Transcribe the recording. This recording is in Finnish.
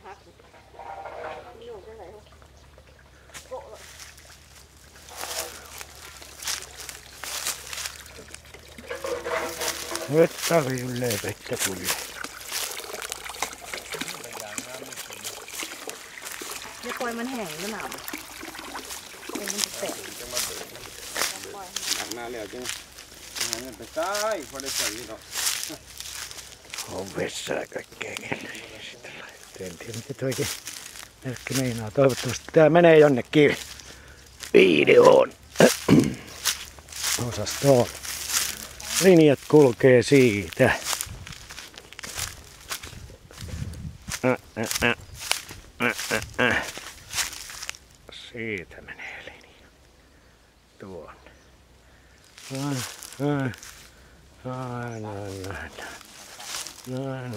หักนี่อยู่ที่ไหนโกะเลยVettä kyllä vettä tuli. Ja poiมันแห้งแล้วหนาวเป็นมันแตก หักหน้าแล้วจังหาเงินไปใช้พอได้ใช้นี่เนาะ On vessää kaikkea kelleistä. En tiedä mitä toikin merkki meinaa. Toivottavasti tää menee jonnekin videoon. Osastoon. Linjat kulkee siitä. Siitä menee linja. Tuonne. Noin.